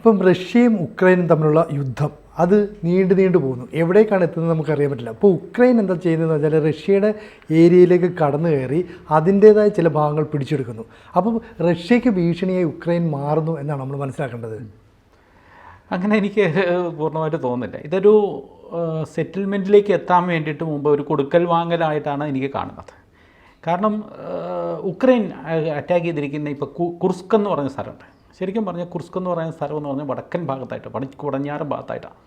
ഇപ്പം റഷ്യയും ഉക്രൈനും തമ്മിലുള്ള യുദ്ധം അത് നീണ്ടു പോകുന്നു. എവിടേക്കാണ് എത്തുന്നത് നമുക്കറിയാൻ പറ്റില്ല. അപ്പോൾ ഉക്രൈൻ എന്താ ചെയ്യുന്നതെന്ന് വെച്ചാൽ റഷ്യയുടെ ഏരിയയിലേക്ക് കടന്നു കയറി അതിൻ്റേതായ ചില ഭാഗങ്ങൾ പിടിച്ചെടുക്കുന്നു. അപ്പം റഷ്യയ്ക്ക് ഭീഷണിയായി ഉക്രൈൻ മാറുന്നു എന്നാണ് നമ്മൾ മനസ്സിലാക്കേണ്ടത്. അങ്ങനെ എനിക്ക് പൂർണ്ണമായിട്ട് തോന്നുന്നില്ല. ഇതൊരു സെറ്റിൽമെൻറ്റിലേക്ക് എത്താൻ വേണ്ടിയിട്ട് മുമ്പ് ഒരു കൊടുക്കൽ വാങ്ങലായിട്ടാണ് എനിക്ക് കാണുന്നത്. കാരണം ഉക്രൈൻ അറ്റാക്ക് ചെയ്തിരിക്കുന്ന ഇപ്പോൾ കുർസ്ക് എന്ന് പറഞ്ഞ സ്ഥലമുണ്ട്. ശരിക്കും പറഞ്ഞാൽ കുർസ്ക് എന്ന് പറയുന്ന സ്ഥലം എന്ന് പറഞ്ഞാൽ വടക്കൻ ഭാഗത്തായിട്ട് പടിഞ്ഞാറൻ ഭാഗത്തായിട്ടാണ്.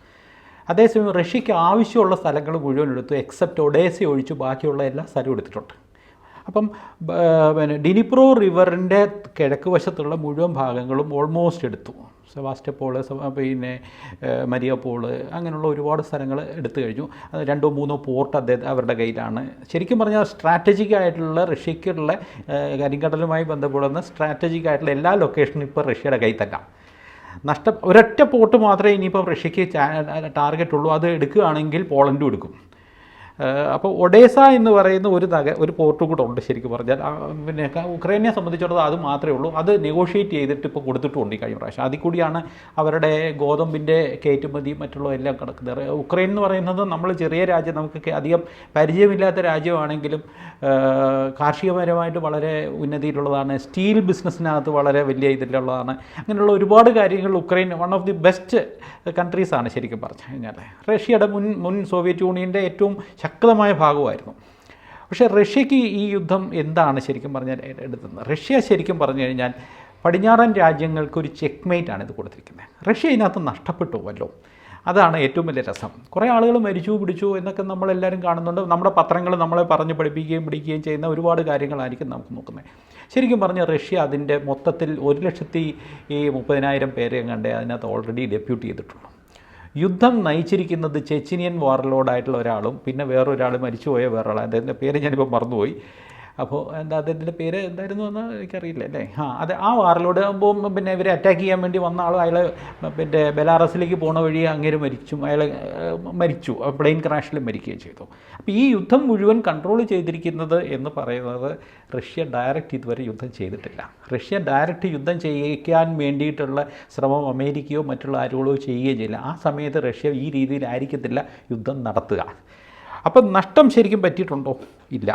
അതേസമയം റഷ്യയ്ക്ക് ആവശ്യമുള്ള സ്ഥലങ്ങൾ മുഴുവൻ എടുത്തു, എക്സെപ്റ്റ് ഒഡേസ ഒഴിച്ച് ബാക്കിയുള്ള എല്ലാ സ്ഥലവും എടുത്തിട്ടുണ്ട്. അപ്പം പിന്നെ ഡിനിപ്രോ റിവറിൻ്റെ കിഴക്ക് വശത്തുള്ള മുഴുവൻ ഭാഗങ്ങളും ഓൾമോസ്റ്റ് എടുത്തു. സെവാസ്റ്റോപോള്, പിന്നെ മരിയാപോള്, അങ്ങനെയുള്ള ഒരുപാട് സ്ഥലങ്ങൾ എടുത്തു കഴിഞ്ഞു. 2-3 പോർട്ട് അവരുടെ കയ്യിലാണ്. ശരിക്കും പറഞ്ഞാൽ സ്ട്രാറ്റജിക് ആയിട്ടുള്ള റഷ്യയ്ക്കുള്ള കരിങ്കടലുമായി ബന്ധപ്പെടുന്ന സ്ട്രാറ്റജിക് ആയിട്ടുള്ള എല്ലാ ലൊക്കേഷനും ഇപ്പോൾ റഷ്യയുടെ കയ്യിൽ തന്നെ. ഒരൊറ്റ പോർട്ട് മാത്രമേ ഇനിയിപ്പം റഷ്യയ്ക്ക് ടാർഗറ്റ് ഉള്ളൂ. അത് എടുക്കുകയാണെങ്കിൽ പോളണ്ടും എടുക്കും. അപ്പോൾ ഒഡേസ എന്ന് പറയുന്ന ഒരു പോർട്ട് കൂടെ ഉണ്ട്. ശരിക്കും പറഞ്ഞാൽ പിന്നെ ഉക്രൈനെ സംബന്ധിച്ചിടത്തോളം അത് മാത്രമേ ഉള്ളൂ. അത് നെഗോഷിയേറ്റ് ചെയ്തിട്ട് ഇപ്പോൾ കൊടുത്തിട്ടുണ്ട് ഈ കഴിഞ്ഞ പ്രാവശ്യം. അതിൽ കൂടിയാണ് അവരുടെ ഗോതമ്പിൻ്റെ കയറ്റുമതി മറ്റുള്ള എല്ലാം കിടക്കുന്നത്. ഉക്രൈൻ എന്ന് പറയുന്നത് നമ്മൾ ചെറിയ രാജ്യം, നമുക്ക് അധികം പരിചയമില്ലാത്ത രാജ്യമാണെങ്കിലും കാർഷികപരമായിട്ട് വളരെ ഉന്നതിയിലുള്ളതാണ്. സ്റ്റീൽ ബിസിനസ്സിനകത്ത് വളരെ വലിയ ഇതിലുള്ളതാണ്. അങ്ങനെയുള്ള ഒരുപാട് കാര്യങ്ങൾ Ukraine one of the best കൺട്രീസാണ് ശരിക്കും പറഞ്ഞു കഴിഞ്ഞാൽ. റഷ്യയുടെ മുൻ സോവിയറ്റ് യൂണിയൻ്റെ ഏറ്റവും ശക്തമായ ഭാഗമായിരുന്നു. പക്ഷേ റഷ്യയ്ക്ക് ഈ യുദ്ധം എന്താണ് ശരിക്കും പറഞ്ഞാൽ എടുക്കുന്നത്? റഷ്യ ശരിക്കും പറഞ്ഞു കഴിഞ്ഞാൽ പടിഞ്ഞാറൻ രാജ്യങ്ങൾക്കൊരു ചെക്ക്മേറ്റാണ് ഇത് കൊടുത്തിരിക്കുന്നത്. റഷ്യ ഇതിനകത്ത് നഷ്ടപ്പെട്ടു വല്ലോ, അതാണ് ഏറ്റവും വലിയ രസം. കുറേ ആളുകൾ മരിച്ചു പിടിച്ചു എന്നൊക്കെ നമ്മളെല്ലാവരും കാണുന്നുണ്ട്. നമ്മുടെ പത്രങ്ങൾ നമ്മളെ പറഞ്ഞ് പിടിക്കുകയും ചെയ്യുന്ന ഒരുപാട് കാര്യങ്ങളായിരിക്കും നമുക്ക് നോക്കുന്നത്. ശരിക്കും പറഞ്ഞാൽ റഷ്യ അതിൻ്റെ മൊത്തത്തിൽ 1,30,000 പേരെ കണ്ടേ അതിനകത്ത് ഓൾറെഡി ഡെപ്യൂട്ട് ചെയ്തിട്ടുള്ളൂ. യുദ്ധം നയിച്ചിരിക്കുന്നത് ചെച്ചിനിയൻ വാർലോഡായിട്ടുള്ള ഒരാളും പിന്നെ വേറൊരാൾ മരിച്ചുപോയ വേറൊരാൾ, അദ്ദേഹത്തിൻ്റെ പേര് ഞാനിപ്പോൾ മറന്നുപോയി. അപ്പോൾ അദ്ദേഹത്തിൻ്റെ പേര് എന്തായിരുന്നു എന്ന് എനിക്കറിയില്ല അല്ലേ. ആ വാറിലോട് ആകുമ്പോൾ പിന്നെ ഇവരെ അറ്റാക്ക് ചെയ്യാൻ വേണ്ടി വന്ന ആൾ അയാൾ പിന്നെ ബെലാറസിലേക്ക് പോണ വഴി അങ്ങേര് മരിച്ചു. പ്ലെയിൻ ക്രാഷിൽ മരിക്കുകയും ചെയ്തു. അപ്പോൾ ഈ യുദ്ധം മുഴുവൻ കൺട്രോൾ ചെയ്തിരിക്കുന്നത് എന്ന് പറയുന്നത് റഷ്യ ഡയറക്റ്റ് ഇതുവരെ യുദ്ധം ചെയ്തിട്ടില്ല. റഷ്യ ഡയറക്റ്റ് യുദ്ധം ചെയ്യിക്കാൻ വേണ്ടിയിട്ടുള്ള ശ്രമം അമേരിക്കയോ മറ്റുള്ള ആരോളോ ചെയ്യുകയും ചെയ്യില്ല. ആ സമയത്ത് റഷ്യ ഈ രീതിയിലായിരിക്കത്തില്ല യുദ്ധം നടത്തുക. അപ്പം നഷ്ടം ശരിക്കും പറ്റിയിട്ടുണ്ടോ? ഇല്ല.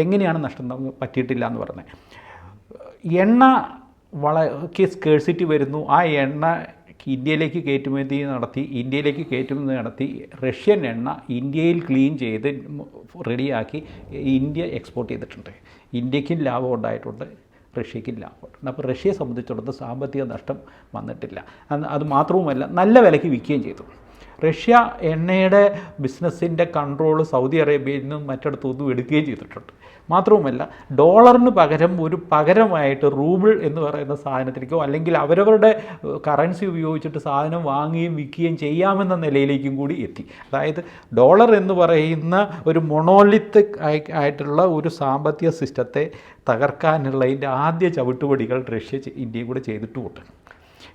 എങ്ങനെയാണ് നഷ്ടം പറ്റിയിട്ടില്ല എന്ന് പറഞ്ഞത്? എണ്ണ വളരെ സ്കേഴ്സിറ്റി വരുന്നു. ആ എണ്ണ ഇന്ത്യയിലേക്ക് കയറ്റുമതി നടത്തി റഷ്യൻ എണ്ണ ഇന്ത്യയിൽ ക്ലീൻ ചെയ്ത് റെഡിയാക്കി ഇന്ത്യ എക്സ്പോർട്ട് ചെയ്തിട്ടുണ്ട്. ഇന്ത്യക്കും ലാഭം ഉണ്ടായിട്ടുണ്ട്, റഷ്യയ്ക്കും ലാഭമുണ്ട്. അപ്പോൾ റഷ്യയെ സംബന്ധിച്ചിടത്തോളം സാമ്പത്തിക നഷ്ടം വന്നിട്ടില്ല. അത് മാത്രവുമല്ല, നല്ല വിലയ്ക്ക് വിൽക്കുകയും ചെയ്തു. റഷ്യ എണ്ണയുടെ ബിസിനസ്സിൻ്റെ കൺട്രോൾ സൗദി അറേബ്യയിൽ നിന്നും മറ്റിടത്തുനിന്നും എടുക്കുകയും ചെയ്തിട്ടുണ്ട്. മാത്രവുമല്ല, ഡോളറിന് പകരമായിട്ട് റൂബിൾ എന്ന് പറയുന്ന സാധനത്തിലേക്കോ അല്ലെങ്കിൽ അവരവരുടെ കറൻസി ഉപയോഗിച്ചിട്ട് സാധനം വാങ്ങുകയും വിൽക്കുകയും ചെയ്യാമെന്ന നിലയിലേക്കും കൂടി എത്തി. അതായത് ഡോളർ എന്ന് പറയുന്ന ഒരു മൊണോലിത്തിക് ആയിട്ടുള്ള ഒരു സാമ്പത്തിക സിസ്റ്റത്തെ തകർക്കാനുള്ളതിൻ്റെ ആദ്യ ചവിട്ടുപടികൾ റഷ്യ ഇന്ത്യയും കൂടെ ചെയ്തിട്ടുമുണ്ട്.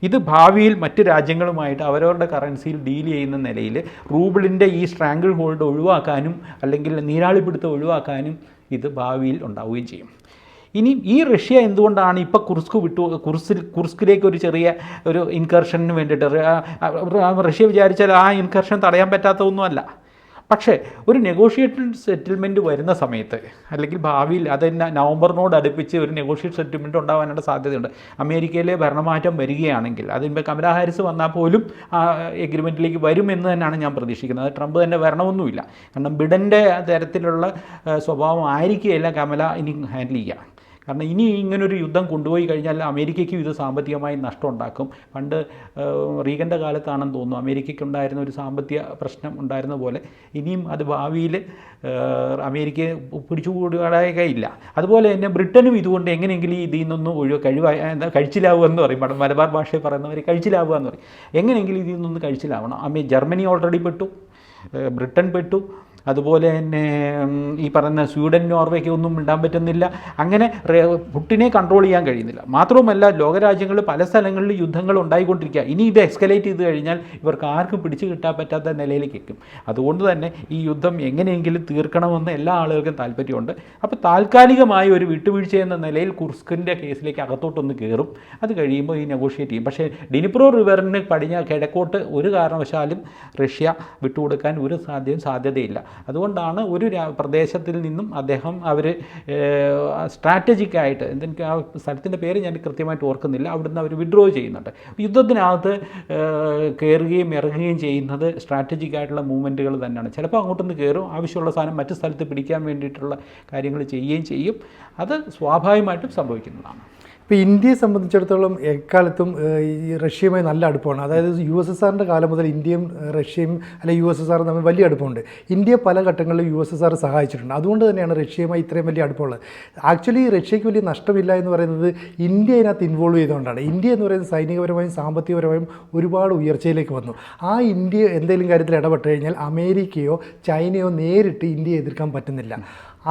ഇത് ഭാവിയിൽ മറ്റ് രാജ്യങ്ങളുമായിട്ട് അവരവരുടെ കറൻസിയിൽ ഡീൽ ചെയ്യുന്ന നിലയിൽ റൂബിളിൻ്റെ ഈ സ്ട്രാങ്കിൾ ഹോൾഡ് ഒഴിവാക്കാനും അല്ലെങ്കിൽ നീരാളിപ്പിടുത്തം ഒഴിവാക്കാനും ഇത് ഭാവിയിൽ ഉണ്ടാവുകയും ചെയ്യും. ഇനി ഈ റഷ്യ എന്തുകൊണ്ടാണ് ഇപ്പോൾ കുർസ്കിലേക്ക് ഒരു ചെറിയ ഒരു ഇൻകർഷന് വേണ്ടിയിട്ട് റഷ്യ വിചാരിച്ചാൽ ആ ഇൻകർഷൻ തടയാൻ പറ്റാത്തതൊന്നുമല്ല. പക്ഷേ ഒരു നെഗോഷിയേറ്റഡ് സെറ്റിൽമെൻറ്റ് വരുന്ന സമയത്ത് അല്ലെങ്കിൽ ഭാവിയിൽ അത് നവംബറിനോട് അടുപ്പിച്ച് ഒരു നെഗോഷിയേറ്റ് സെറ്റിൽമെൻറ്റ് ഉണ്ടാകാനുള്ള സാധ്യതയുണ്ട്. അമേരിക്കയിലെ ഭരണമാറ്റം വരികയാണെങ്കിൽ അതിപ്പോൾ കമലാ ഹാരിസ് വന്നാൽ പോലും ആ എഗ്രിമെൻറ്റിലേക്ക് വരുമെന്ന് തന്നെയാണ് ഞാൻ പ്രതീക്ഷിക്കുന്നത്. അത് ട്രംപ് തന്നെ വരണമെന്നുമില്ല. കാരണം ബിഡൻ്റെ തരത്തിലുള്ള സ്വഭാവം ആയിരിക്കുകയില്ല കമല ഇനി ഹാൻഡിൽ ചെയ്യുക. കാരണം ഇനി ഇങ്ങനൊരു യുദ്ധം കൊണ്ടുപോയി കഴിഞ്ഞാൽ അമേരിക്കയ്ക്കും ഇത് സാമ്പത്തികമായി നഷ്ടം ഉണ്ടാക്കും. പണ്ട് റീഗൻ്റെ കാലത്താണെന്ന് തോന്നുന്നു അമേരിക്കയ്ക്കുണ്ടായിരുന്ന ഒരു സാമ്പത്തിക പ്രശ്നം ഉണ്ടായിരുന്ന പോലെ ഇനിയും അത് ഭാവിയിൽ അമേരിക്കയെ പിടിച്ചുകൂടുകയില്ല. അതുപോലെ തന്നെ ബ്രിട്ടനും ഇതുകൊണ്ട് എങ്ങനെയെങ്കിലും ഇതിൽ നിന്നൊന്ന് കഴിച്ചിലാവുക എന്ന് പറയും. മലബാർ ഭാഷയിൽ പറയുന്നവർ കഴിച്ചിലാവുക എന്ന് പറയും. എങ്ങനെയെങ്കിലും ഇതിൽ നിന്ന് കഴിച്ചിലാവണം. ജർമ്മനി ഓൾറെഡി പെട്ടു, ബ്രിട്ടൻ പെട്ടു, അതുപോലെ തന്നെ ഈ പറയുന്ന സ്വീഡൻ, നോർവേക്ക് ഒന്നും മിണ്ടാൻ പറ്റുന്നില്ല. അങ്ങനെ പുട്ടിനെ കൺട്രോൾ ചെയ്യാൻ കഴിയുന്നില്ല. മാത്രവുമല്ല, ലോകരാജ്യങ്ങളിൽ പല സ്ഥലങ്ങളിൽ യുദ്ധങ്ങൾ ഉണ്ടായിക്കൊണ്ടിരിക്കുക. ഇനി ഇത് എക്സ്കലേറ്റ് ചെയ്ത് കഴിഞ്ഞാൽ ഇവർക്ക് ആർക്കും പിടിച്ചു കിട്ടാൻ പറ്റാത്ത നിലയിലേക്ക് എത്തും. അതുകൊണ്ട് തന്നെ ഈ യുദ്ധം എങ്ങനെയെങ്കിലും തീർക്കണമെന്ന് എല്ലാ ആളുകൾക്കും താല്പര്യമുണ്ട്. അപ്പോൾ താൽക്കാലികമായ ഒരു വിട്ടുവീഴ്ച എന്ന നിലയിൽ കുർസ്കിൻ്റെ കേസിലേക്ക് അകത്തോട്ടൊന്ന് കയറും. അത് കഴിയുമ്പോൾ ഈ നെഗോഷിയേറ്റ് ചെയ്യും. പക്ഷേ ഡിനിപ്രോ റിവറിന് കിഴക്കോട്ട് ഒരു കാരണവശാലും റഷ്യ വിട്ടുകൊടുക്കാൻ ഒരു സാധ്യതയില്ല. അതുകൊണ്ടാണ് ഒരു പ്രദേശത്തിൽ നിന്നും അവർ സ്ട്രാറ്റജിക്കായിട്ട്, എനിക്ക് ആ സ്ഥലത്തിൻ്റെ പേര് ഞാൻ കൃത്യമായിട്ട് ഓർക്കുന്നില്ല, അവിടുന്ന് അവർ വിഡ്രോ ചെയ്യുന്നുണ്ട്. യുദ്ധത്തിനകത്ത് കയറുകയും ഇറങ്ങുകയും ചെയ്യുന്നത് സ്ട്രാറ്റജിക്കായിട്ടുള്ള മൂവ്മെൻറ്റുകൾ തന്നെയാണ്. ചിലപ്പോൾ അങ്ങോട്ടൊന്ന് കയറും, ആവശ്യമുള്ള സാധനം മറ്റു സ്ഥലത്ത് പിടിക്കാൻ വേണ്ടിയിട്ടുള്ള കാര്യങ്ങൾ ചെയ്യുകയും ചെയ്യും. അത് സ്വാഭാവികമായിട്ടും സംഭവിക്കുന്നതാണ്. ഇപ്പോൾ ഇന്ത്യയെ സംബന്ധിച്ചിടത്തോളം എക്കാലത്തും ഈ റഷ്യയുമായി നല്ല അടുപ്പമാണ്. അതായത് USSRൻ്റെ കാലം മുതൽ ഇന്ത്യയും റഷ്യയും അല്ലെങ്കിൽ USSR തമ്മിൽ വലിയ അടുപ്പമുണ്ട്. ഇന്ത്യ പല ഘട്ടങ്ങളിലും USSR സഹായിച്ചിട്ടുണ്ട്. അതുകൊണ്ട് തന്നെയാണ് റഷ്യയുമായി ഇത്രയും വലിയ അടുപ്പമുള്ളത്. ആക്ച്വലി റഷ്യയ്ക്ക് വലിയ നഷ്ടമില്ല എന്ന് പറയുന്നത് ഇന്ത്യ ഇതിനകത്ത് ഇൻവോൾവ് ചെയ്തുകൊണ്ടാണ്. ഇന്ത്യ എന്ന് പറയുന്നത് സൈനികപരമായും സാമ്പത്തികപരമായും ഒരുപാട് ഉയർച്ചയിലേക്ക് വന്നു. ആ ഇന്ത്യ എന്തെങ്കിലും കാര്യത്തിൽ ഇടപെട്ട് കഴിഞ്ഞാൽ അമേരിക്കയോ ചൈനയോ നേരിട്ട് ഇന്ത്യയെ എതിർക്കാൻ പറ്റുന്നില്ല.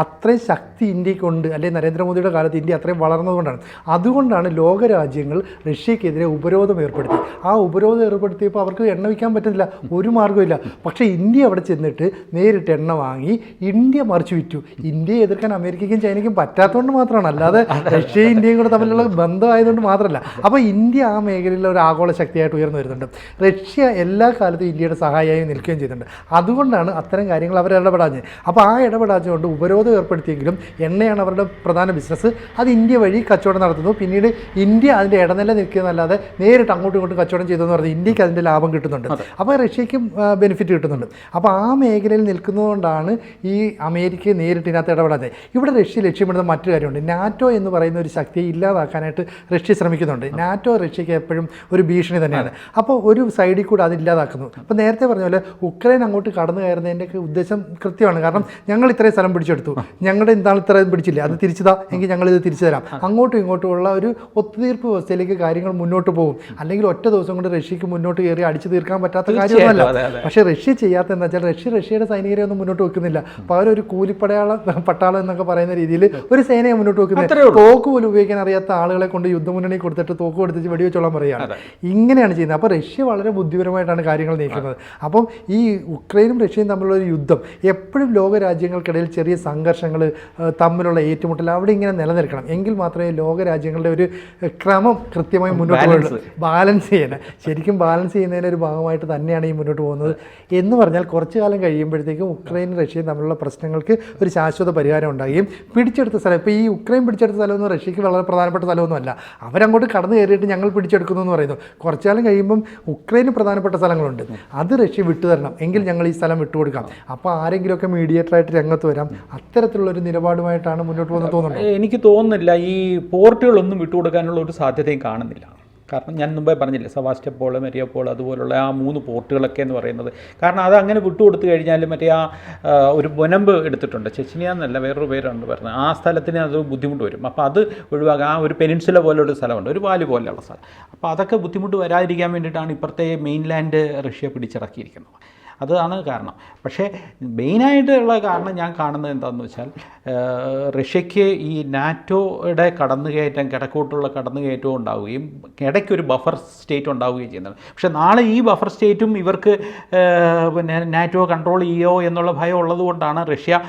അത്രയും ശക്തി ഇന്ത്യക്കുണ്ട്. അല്ലെങ്കിൽ നരേന്ദ്രമോദിയുടെ കാലത്ത് ഇന്ത്യ അത്രയും വളർന്നതുകൊണ്ടാണ്. അതുകൊണ്ടാണ് ലോകരാജ്യങ്ങൾ റഷ്യക്കെതിരെ ഉപരോധം ഏർപ്പെടുത്തി. ആ ഉപരോധം ഏർപ്പെടുത്തിയപ്പോൾ അവർക്ക് എണ്ണ വിൽക്കാൻ പറ്റുന്നില്ല, ഒരു മാർഗ്ഗമില്ല. പക്ഷേ ഇന്ത്യ അവിടെ ചെന്നിട്ട് നേരിട്ട് എണ്ണ വാങ്ങി ഇന്ത്യ മറിച്ച് വിറ്റു. ഇന്ത്യയെ എതിർക്കാൻ അമേരിക്കയ്ക്കും ചൈനയ്ക്കും പറ്റാത്തതുകൊണ്ട് മാത്രമാണ്, അല്ലാതെ റഷ്യയും ഇന്ത്യയും കൂടെ തമ്മിലുള്ള ബന്ധമായതുകൊണ്ട് മാത്രമല്ല. അപ്പോൾ ഇന്ത്യ ആ മേഖലയിൽ ഒരു ആഗോള ശക്തിയായിട്ട് ഉയർന്നു വരുന്നുണ്ട്. റഷ്യ എല്ലാ കാലത്തും ഇന്ത്യയുടെ സഹായമായി നിൽക്കുകയും ചെയ്യുന്നുണ്ട്. അതുകൊണ്ടാണ് അത്തരം കാര്യങ്ങൾ അവർ ഇടപെടാഞ്ഞത്. അപ്പോൾ ആ ഇടപെടാഞ്ഞുകൊണ്ട് ഉപരോധം ഏർപ്പെടുത്തിയെങ്കിലും എണ്ണയാണ് അവരുടെ പ്രധാന ബിസിനസ്. അത് ഇന്ത്യ വഴി കച്ചവടം നടത്തുന്നു. പിന്നീട് ഇന്ത്യ അതിൻ്റെ ഇടനില നിൽക്കുന്നതല്ലാതെ നേരിട്ട് അങ്ങോട്ടും ഇങ്ങോട്ടും കച്ചവടം ചെയ്തെന്ന് പറഞ്ഞാൽ ഇന്ത്യക്ക് അതിൻ്റെ ലാഭം കിട്ടുന്നുണ്ട്. അപ്പോൾ റഷ്യയ്ക്കും ബെനിഫിറ്റ് കിട്ടുന്നുണ്ട്. അപ്പോൾ ആ മേഖലയിൽ നിൽക്കുന്നതുകൊണ്ടാണ് ഈ അമേരിക്ക നേരിട്ട് ഇതിനകത്ത് ഇടപെടാതെ. ഇവിടെ റഷ്യ ലക്ഷ്യമിടുന്ന മറ്റൊരു കാര്യമുണ്ട്. നാറ്റോ എന്ന് പറയുന്ന ഒരു ശക്തിയെ ഇല്ലാതാക്കാനായിട്ട് റഷ്യ ശ്രമിക്കുന്നുണ്ട്. നാറ്റോ റഷ്യയ്ക്ക് എപ്പോഴും ഒരു ഭീഷണി തന്നെയാണ്. അപ്പോൾ ഒരു സൈഡിൽ കൂടെ അത് ഇല്ലാതാക്കുന്നു. അപ്പോൾ നേരത്തെ പറഞ്ഞ പോലെ ഉക്രൈൻ അങ്ങോട്ട് കടന്നു കയറുന്നതിൻ്റെയൊക്കെ ഉദ്ദേശം കൃത്യമാണ്. കാരണം ഞങ്ങൾ ഇത്രയും സ്ഥലം പിടിച്ചെടുത്തു, ഞങ്ങളുടെ എന്താണ് ഇത്രയും പിടിച്ചില്ല, അത് തിരിച്ചതാ എങ്കിൽ ഞങ്ങളിത് തിരിച്ചു തരാം. അങ്ങോട്ടും ഇങ്ങോട്ടുമുള്ള ഒരു ഒത്തുതീർപ്പ് വ്യവസ്ഥയിലേക്ക് കാര്യങ്ങൾ മുന്നോട്ട് പോകും. അല്ലെങ്കിൽ ഒറ്റ ദിവസം കൊണ്ട് റഷ്യക്ക് മുന്നോട്ട് കയറി അടിച്ചു തീർക്കാൻ പറ്റാത്ത കാര്യമൊന്നുമല്ല. പക്ഷേ റഷ്യ ചെയ്യാത്ത എന്താ വെച്ചാൽ റഷ്യയുടെ സൈനികരെ ഒന്നും മുന്നോട്ട് വെക്കുന്നില്ല. പകരം ഒരു പട്ടാളം എന്നൊക്കെ പറയുന്ന രീതിയിൽ ഒരു സേനയെ മുന്നോട്ട് വെക്കുന്നത്. തോക്ക് പോലും ഉപയോഗിക്കാൻ അറിയാത്ത ആളുകളെ കൊണ്ട് യുദ്ധമുന്നണി കൊടുത്തിട്ട് തോക്ക് കൊടുത്തിട്ട് വെടിവെച്ചോളാൻ പറയുകയാണ്. ഇങ്ങനെയാണ് ചെയ്യുന്നത്. അപ്പോൾ റഷ്യ വളരെ ബുദ്ധിപരമായിട്ടാണ് കാര്യങ്ങൾ നീക്കുന്നത്. അപ്പം ഈ ഉക്രൈനും റഷ്യയും തമ്മിലുള്ള ഒരു യുദ്ധം എപ്പോഴും ലോകരാജ്യങ്ങൾക്കിടയിൽ ചെറിയ സംഘർഷങ്ങൾ, തമ്മിലുള്ള ഏറ്റുമുട്ടൽ അവിടെ ഇങ്ങനെ നിലനിൽക്കണം. എങ്കിൽ മാത്രമേ ലോകരാജ്യങ്ങളുടെ ഒരു ക്രമം കൃത്യമായി മുന്നോട്ട് പോകുള്ളൂ. ബാലൻസ് ചെയ്യണം. ശരിക്കും ബാലൻസ് ചെയ്യുന്നതിൻ്റെ ഒരു ഭാഗമായിട്ട് തന്നെയാണ് ഈ മുന്നോട്ട് പോകുന്നത്. എന്ന് പറഞ്ഞാൽ കുറച്ചു കാലം കഴിയുമ്പോഴത്തേക്കും ഉക്രൈനും റഷ്യയും തമ്മിലുള്ള പ്രശ്നങ്ങൾക്ക് ഒരു ശാശ്വത പരിഹാരം ഉണ്ടാകുകയും പിടിച്ചെടുത്ത സ്ഥലം, ഇപ്പോൾ ഈ ഉക്രൈൻ പിടിച്ചെടുത്ത സ്ഥലമൊന്നും റഷ്യക്ക് വളരെ പ്രധാനപ്പെട്ട സ്ഥലമൊന്നുമല്ല. അവരങ്ങോട്ട് കടന്നു കയറിയിട്ട് ഞങ്ങൾ പിടിച്ചെടുക്കുന്നു എന്ന് പറയുന്നു. കുറച്ചു കാലം കഴിയുമ്പം ഉക്രൈന് പ്രധാനപ്പെട്ട സ്ഥലങ്ങളുണ്ട്, അത് റഷ്യ വിട്ടുതരണം, എങ്കിൽ ഞങ്ങൾ ഈ സ്ഥലം വിട്ടുകൊടുക്കാം. അപ്പോൾ ആരെങ്കിലുമൊക്കെ മീഡിയേറ്ററായിട്ട് രംഗത്ത് വരാം. അത്തരത്തിലുള്ളൊരു നിലപാടുമായിട്ടാണ് മുന്നോട്ട് പോകുന്നത് തോന്നുന്നത്. എനിക്ക് തോന്നുന്നില്ല ഈ പോർട്ടുകളൊന്നും വിട്ടുകൊടുക്കാനുള്ള ഒരു സാധ്യതയും കാണുന്നില്ല. കാരണം ഞാൻ മുമ്പേ പറഞ്ഞില്ലേ, സെവാസ്റ്റോപോൾ, മരിയോപോൾ, അതുപോലുള്ള ആ 3 പോർട്ടുകളൊക്കെ എന്ന് പറയുന്നത്. കാരണം അത് അങ്ങനെ വിട്ടുകൊടുത്തു കഴിഞ്ഞാൽ മറ്റേ ഒരു ബൊനമ്പ് എടുത്തിട്ടുണ്ട്, ചെച്ചിനിയ എന്നല്ല വേറൊരു പേരാണ് പറഞ്ഞത്, ആ സ്ഥലത്തിന് അത് ബുദ്ധിമുട്ട് വരും. അപ്പോൾ അത് ഒഴിവാക്കുക. ആ ഒരു പെനിൻസുല പോലൊരു സ്ഥലമുണ്ട്, ഒരു വാല് പോലെയുള്ള സ്ഥലം. അപ്പോൾ അതൊക്കെ ബുദ്ധിമുട്ട് വരാതിരിക്കാൻ വേണ്ടിയിട്ടാണ് ഇപ്പുറത്തെ മെയിൻലാൻഡ് റഷ്യ പിടിച്ചിറക്കിയിരിക്കുന്നത്. അതാണ് കാരണം. പക്ഷേ മെയിനായിട്ടുള്ള കാരണം ഞാൻ കാണുന്നത് എന്താണെന്ന് വെച്ചാൽ, റഷ്യയ്ക്ക് ഈ നാറ്റോയുടെ കടന്നുകയറ്റം, കിഴക്കോട്ടുള്ള കടന്നുകയറ്റവും ഉണ്ടാവുകയും ഇടയ്ക്കൊരു ബഫർ സ്റ്റേറ്റ് ഉണ്ടാവുകയും ചെയ്യുന്നത്. പക്ഷേ നാളെ ഈ ബഫർ സ്റ്റേറ്റും ഇവർക്ക് പിന്നെ നാറ്റോ കൺട്രോൾ ചെയ്യുമോ എന്നുള്ള ഭയം ഉള്ളതുകൊണ്ടാണ് റഷ്യ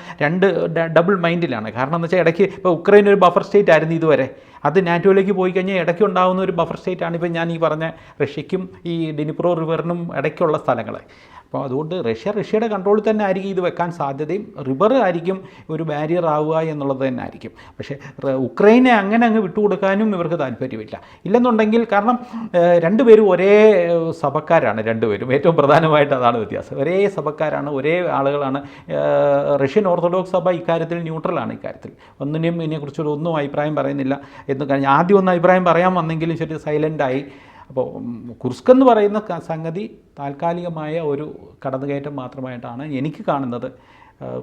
ഡബിൾ മൈൻഡിലാണ്. കാരണം എന്ന് വെച്ചാൽ ഇടയ്ക്ക് ഇപ്പോൾ ഉക്രൈൻ ഒരു ബഫർ സ്റ്റേറ്റ് ആയിരുന്നു ഇതുവരെ, അത് നാറ്റോയിലേക്ക് പോയി കഴിഞ്ഞാൽ ഇടയ്ക്ക് ഉണ്ടാകുന്ന ഒരു ബഫർ സ്റ്റേറ്റാണ് ഇപ്പോൾ ഞാൻ ഈ പറഞ്ഞ റഷ്യയ്ക്കും ഈ ഡിനിപ്രോ റിവറിനും ഇടയ്ക്കുള്ള സ്ഥലങ്ങൾ. അപ്പോൾ അതുകൊണ്ട് റഷ്യയുടെ കൺട്രോളിൽ തന്നെ ആയിരിക്കും ഇത് വെക്കാൻ സാധ്യതയും, റിവർ ആയിരിക്കും ഒരു ബാരിയർ ആവുക എന്നുള്ളത് തന്നെ ആയിരിക്കും. പക്ഷേ ഉക്രൈനെ അങ്ങനെ അങ്ങ് വിട്ടുകൊടുക്കാനും ഇവർക്ക് താല്പര്യമില്ല. ഇല്ലെന്നുണ്ടെങ്കിൽ, കാരണം രണ്ടുപേരും ഒരേ സഭക്കാരാണ്, രണ്ടുപേരും ഏറ്റവും പ്രധാനമായിട്ട് അതാണ് വ്യത്യാസം. ഒരേ സഭക്കാരാണ്, ഒരേ ആളുകളാണ്. റഷ്യൻ ഓർത്തഡോക്സ് സഭ ഇക്കാര്യത്തിൽ ന്യൂട്രലാണ്. ഇക്കാര്യത്തിൽ ഒന്നിനും ഇതിനെക്കുറിച്ചൊരു ഒന്നും അഭിപ്രായം പറയുന്നില്ല എന്ന് കഴിഞ്ഞ് ആദ്യം ഒന്ന് അഭിപ്രായം പറയാൻ വന്നെങ്കിലും ശരി സൈലൻ്റായി. അപ്പോൾ കുർസ്ക് എന്ന് പറയുന്ന സംഗതി താൽക്കാലികമായ ഒരു കടന്നുകയറ്റം മാത്രമായിട്ടാണ് എനിക്ക് കാണുന്നത്.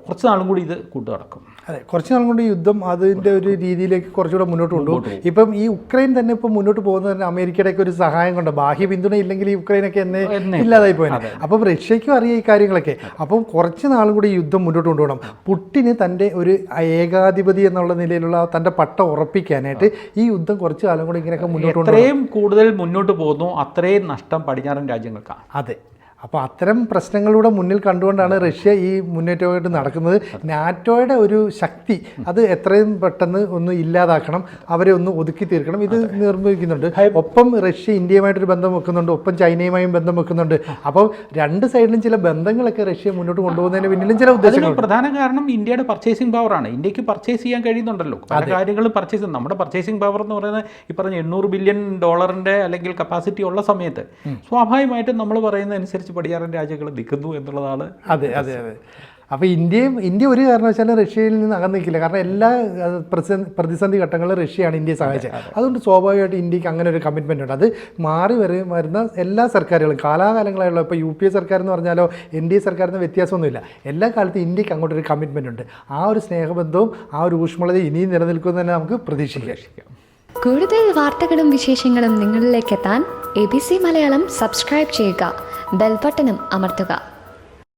കുറച്ച് നാളും കൂടി ഇത് കൂട്ടു നടക്കും. അതെ, കുറച്ച് നാളും കൊണ്ട് ഈ യുദ്ധം അതിൻ്റെ ഒരു രീതിയിലേക്ക് കുറച്ചുകൂടെ മുന്നോട്ട് കൊണ്ടുപോകും. ഇപ്പം ഈ ഉക്രൈൻ തന്നെ ഇപ്പം മുന്നോട്ട് പോകുന്നത് തന്നെ അമേരിക്കയുടെ ഒക്കെ ഒരു സഹായം കൊണ്ട്, ബാഹ്യ പിന്തുണ ഇല്ലെങ്കിൽ ഈ ഉക്രൈനൊക്കെ എന്നെ ഇല്ലാതായി പോയത്. അപ്പം റഷ്യയ്ക്കും അറിയാം ഈ കാര്യങ്ങളൊക്കെ. അപ്പം കുറച്ച് നാളും കൂടി ഈ യുദ്ധം മുന്നോട്ട് കൊണ്ടുപോകണം. പുടിന് തൻ്റെ ഒരു ഏകാധിപതി എന്നുള്ള നിലയിലുള്ള തൻ്റെ പട്ട ഉറപ്പിക്കാനായിട്ട് ഈ യുദ്ധം കുറച്ച് കാലം കൂടി ഇങ്ങനെയൊക്കെ മുന്നോട്ട് കൊണ്ടുപോകും. എത്രയും കൂടുതൽ മുന്നോട്ട് പോകുന്നു അത്രയും നഷ്ടം പടിഞ്ഞാറൻ രാജ്യങ്ങൾക്കാണ്. അതെ, അപ്പോൾ അത്തരം പ്രശ്നങ്ങളുടെ മുന്നിൽ കണ്ടുകൊണ്ടാണ് റഷ്യ ഈ മുന്നേറ്റമായിട്ട് നടക്കുന്നത്. നാറ്റോയുടെ ഒരു ശക്തി അത് എത്രയും പെട്ടെന്ന് ഒന്ന് ഇല്ലാതാക്കണം, അവരെ ഒന്ന് ഒതുക്കി തീർക്കണം, ഇത് നിർമ്മിക്കുന്നുണ്ട്. ഒപ്പം റഷ്യ ഇന്ത്യയുമായിട്ടൊരു ബന്ധം വെക്കുന്നുണ്ട്, ഒപ്പം ചൈനയുമായും ബന്ധം വെക്കുന്നുണ്ട്. അപ്പോൾ രണ്ട് സൈഡിലും ചില ബന്ധങ്ങളൊക്കെ റഷ്യ മുന്നോട്ട് കൊണ്ടുപോകുന്നതിന് പിന്നിലും ചില ഉദ്ദേശങ്ങൾ. പ്രധാന കാരണം ഇന്ത്യയുടെ പർച്ചേസിംഗ് പവറാണ്. ഇന്ത്യക്ക് പർച്ചേസ് ചെയ്യാൻ കഴിയുന്നുണ്ടല്ലോ, പല കാര്യങ്ങളും പർച്ചേസ് ചെയ്യുന്നത്. നമ്മുടെ പർച്ചേസിംഗ് പവർ എന്ന് പറയുന്നത് ഈ പറഞ്ഞ $800 ബില്യൺ അല്ലെങ്കിൽ കപ്പാസിറ്റി ഉള്ള സമയത്ത് സ്വാഭാവികമായിട്ടും നമ്മൾ പറയുന്ന അനുസരിച്ച് പടിഞ്ഞാറൻ രാജ്യങ്ങൾ നിൽക്കുന്നു എന്നുള്ളതാണ്. അതെ അതെ അതെ. അപ്പോൾ ഇന്ത്യ ഒരു കാരണവശാലും റഷ്യയിൽ നിന്ന് അകന്നിരിക്കില്ല. കാരണം എല്ലാ പ്രതിസന്ധി ഘട്ടങ്ങളിലും റഷ്യയാണ് ഇന്ത്യയെ സഹായിച്ചത്. അതുകൊണ്ട് സ്വാഭാവികമായിട്ട് ഇന്ത്യക്ക് അങ്ങനെ ഒരു കമ്മിറ്റ്മെൻ്റ് ഉണ്ട്. അത് മാറി വരുന്ന എല്ലാ സർക്കാരുകളും കാലാകാലങ്ങളായുള്ള, ഇപ്പോൾ UPA സർക്കാർ എന്ന് പറഞ്ഞാലോ NDA സർക്കാരിന് വ്യത്യാസമൊന്നുമില്ല. എല്ലാ കാലത്തും ഇന്ത്യക്ക് അങ്ങോട്ടൊരു കമ്മിറ്റ്മെൻ്റ് ഉണ്ട്. ആ ഒരു സ്നേഹബന്ധവും ആ ഒരു ഊഷ്മളതയും ഇനിയും നിലനിൽക്കുമെന്ന് തന്നെ നമുക്ക് പ്രതീക്ഷിക്കാം. കൂടുതൽ വാർത്തകളും വിശേഷങ്ങളും നിങ്ങളിലേക്ക് എത്താൻ ABC മലയാളം സബ്സ്ക്രൈബ് ചെയ്യുക, ബെൽ ബട്ടണും അമർത്തുക.